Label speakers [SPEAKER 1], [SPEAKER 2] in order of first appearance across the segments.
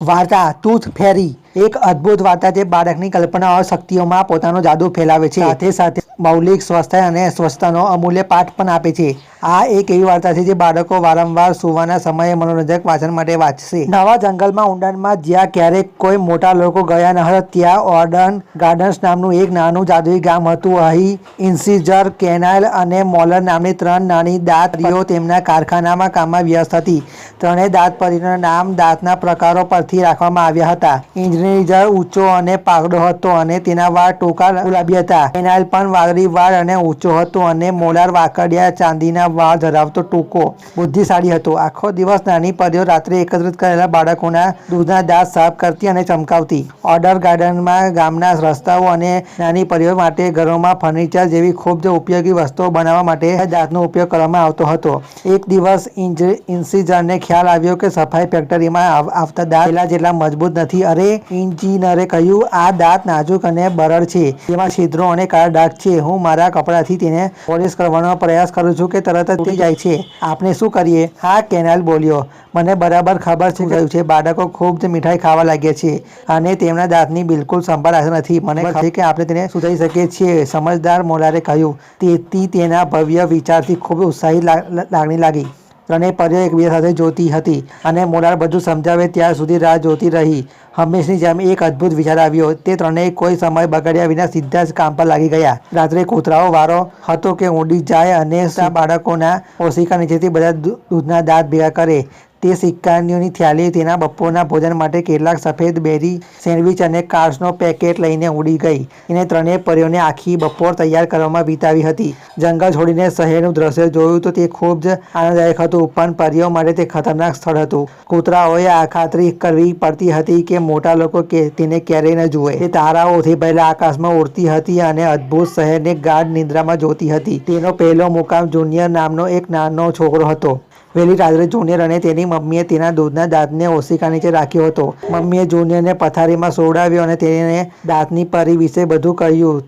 [SPEAKER 1] વાર્તા ટૂથ ફેરી એક અદ્ભુત વાર્તા જે બાળકની કલ્પના અને શક્તિઓમાં પોતાનો જાદુ ફેલાવે છે, સાથે સાથે મૌલિક સ્વાસ્થ્ય અને સ્વચ્છતાનો અમૂલ્ય પાઠ પણ આપે છે. આ એક એવી વાર્તા છે જે બાળકો વારંવાર સૂવાના સમયે મનોરંજક વાંચન માટે વાંચશે. નવા જંગલમાં ઊંડાણમાં જ્યાં ક્યારેક કોઈ મોટા લોકો ગયા ન હતા, ત્યાં ઓર્ડન ગાર્ડન્સ નામનું એક નાનું જાદુઈ ગામ હતું. અહીં ઇન્સિઝર, કેનાઇલ અને મોલર નામની ત્રણ નાની દાંત પરીઓ તેમના કારખાનામાં કામમાં વ્યસ્ત હતી. ત્રણેય દાંત પરીઓના નામ દાંતના પ્રકારો પરથી રાખવામાં આવ્યા હતા. ઇન્સિઝર ઊંચો અને પાતળો હતો અને તેના વાળ ટૂંકા ગુલાબી હતા. કેનાઇલ પણ વાદળી વાળ અને ઊંચો હતો અને મોલાર વાકડિયા ચાંદીના વાળ ધરાવતો ટૂંકો બુદ્ધિશાળી હતો. આખો દિવસ નાની પરીઓ રાત્રે એકત્રિત કરેલા બાળકોના દૂધના દાંત સાફ કરતી અને ચમકાવતી. ઓર્ડર ગાર્ડનમાં ગામના રસ્તાઓ અને નાની પરીઓ માટે ઘરોમાં ફર્નિચર જેવી ખૂબ જ ઉપયોગી વસ્તુઓ બનાવવા માટે દાંતનો ઉપયોગ કરવામાં આવતો હતો. એક દિવસ ઇન્સિઝરને ખ્યાલ આવ્યો કે સફાઈ ફેક્ટરીમાં આવતા દાંત પહેલા જેટલા મજબૂત નથી. અરે, ઇન્જિનિયરે કહ્યું, આ દાંત નાજુક અને બરડ છે. તેમાં છિદ્રો અને કાળા ડાઘ છે. હું મારા કપડાથી તેને પોલિશ કરવાનો પ્રયાસ કરું છું કે તરત જ તૂટી જાય છે. આપણે શું કરીએ? હા, કેનાઇલ બોલ્યો. મને બરાબર ખબર છે ગયું છે. બાળકો ખૂબ જ મીઠાઈ ખાવા લાગ્યા છે અને તેમના દાંતની બિલકુલ સંભાળ રાખતા નથી. મને ખબર છે કે આપણે તેને સુધારી શકીએ છીએ, સમજદાર મોલારે કહ્યું. તેથી તેના ભવ્ય વિચારથી ખૂબ ઉત્સાહી લાગણી લાગી. ત્રણેય પરીઓ એકબીજા સાથે જોતી હતી અને મોલાર બધું સમજાવે ત્યાં સુધી રાહ જોતી રહી. હંમેશની જેમ એક અદ્ભુત વિચાર આવ્યો. તે ત્રણેય કોઈ સમય બગાડ્યા વિના સીધા જ કામ પર લાગી ગયા. રાત્રે કૂતરાઓ વારો હતો કે ઊંડી જાય અને બાળકોના ઓશિકા નીચેથી બધા દૂધના દાંત ભેગા કરે. તે સિક્કાઓની થેલી તેના બપોરના ભોજન માટે કેટલાક સફેદ બેરી સેન્ડવિચ અને કાર્સનો પેકેટ લઈને ઉડી ગઈ. તેને ત્રણેય પરીઓને આખી બપોર તૈયાર કરવામાં વિતાવી હતી. જંગલ છોડીને શહેરનું દ્રશ્ય જોયું તો તે ખૂબ જ આનંદદાયક હતું, પણ પરીઓ માટે તે ખતરનાક સ્થળ હતું. કૂતરાઓએ આ ખાતરી કરવી પડતી હતી કે મોટા લોકો તેને ક્યારેય ન જુએ. તે તારાઓથી ભરેલા આકાશમાં ઉડતી હતી અને અદ્ભુત શહેરને ગાઢ નિંદ્રામાં જોતી હતી. તેનો પહેલો મુકામ જુનિયર નામનો એક નાનો છોકરો હતો. વહેલી રાત્રે જુનિયર અને તેની મમ્મીએ તેના દૂધના દાંતને ઓશિકા નીચે રાખ્યો હતો. મમ્મીએ જુનિયરને પથારીમાં સુવડાવ્યો અને તેને દાંતની પરી વિશે બધું કહ્યું,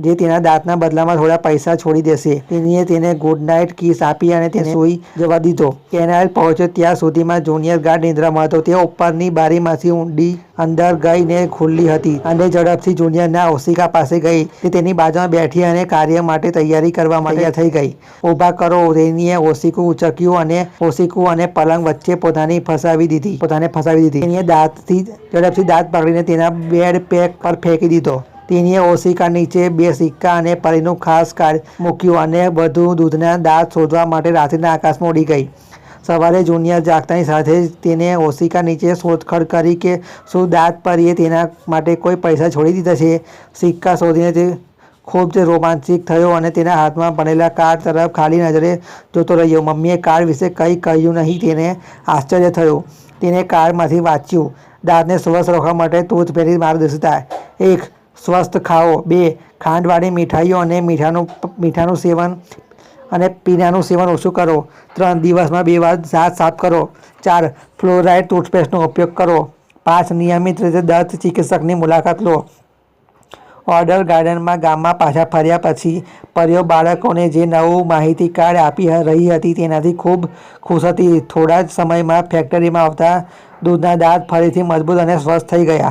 [SPEAKER 1] જે તેના દાંતના બદલામાં થોડા પૈસા છોડી દેશે. તેણીએ તેને ગુડ નાઇટ કિસ આપી અને તેને સૂઈ જવા દીધો. કેનાઇલ પહોંચ્યો ત્યાં સુધીમાં જુનિયર ગાઢ નિંદ્રામાં હતો. તે ઉપરની બારીમાંથી ઊંડી અંદર ગઈને ખુલ્લી હતી અને ઝડપથી જુનિયરના ઓશિકા પાસે ગઈ. તે તેની બાજુમાં બેઠી અને કાર્ય માટે તૈયારી કરવા માટે થઈ ગઈ. ઊભા કરો, તેણીએ ઓશિકું ઉંચક્યું અને ઓશિકું અને પલંગ વચ્ચે પોતાને ફસાવી દીધી. તેણીએ ઝડપથી દાંત પકડીને તેના બેડ પેક પર ફેંકી દીધો. તેણીએ ઓશિકા નીચે બે સિક્કા અને પરીનું ખાસ કાર્ડ મૂક્યું અને બધું દૂધના દાંત શોધવા માટે રાત્રિના આકાશમાં ઉડી ગઈ. સવારે જુનિયર જાગતાની સાથે જ તેને ઓશિકા નીચે શોધખોળ કરી કે શું દાંત પરીએ તેના માટે કોઈ પૈસા છોડી દીધા છે. સિક્કા શોધીને તે ખૂબ જ રોમાંચિત થયો અને તેના હાથમાં પડેલા કાર્ડ તરફ ખાલી નજરે જોતો રહ્યો. મમ્મીએ કાર્ડ વિશે કંઈ કહ્યું નહીં. તેને આશ્ચર્ય થયું. તેણે કાર્ડમાંથી વાંચ્યું, દાંતને સ્વસ્થ રાખવા માટે ટૂથ ફેરી માર્ગદર્શિકા. 1. સ્વસ્થ ખાઓ. 2. ખાંડવાળી મીઠાઈઓ અને મીઠાનું સેવન અને પીણાનું સેવન ઓછું કરો. 3. દિવસમાં 2 વાર દાંત સાફ કરો. 4. ફ્લોરાઇડ ટૂથપેસ્ટનો ઉપયોગ કરો. 5. નિયમિત રીતે દંત ચિકિત્સકની મુલાકાત લો. ઓર્ડર ગાર્ડનમાં ગામમાં પાછા ફર્યા પછી પરીઓ બાળકોને જે નવું માહિતી કાર્ડ આપી રહી હતી તેનાથી ખૂબ ખુશ હતી. થોડા જ સમયમાં ફેક્ટરીમાં આવતા દૂધના દાંત ફરીથી મજબૂત અને સ્વસ્થ થઈ ગયા.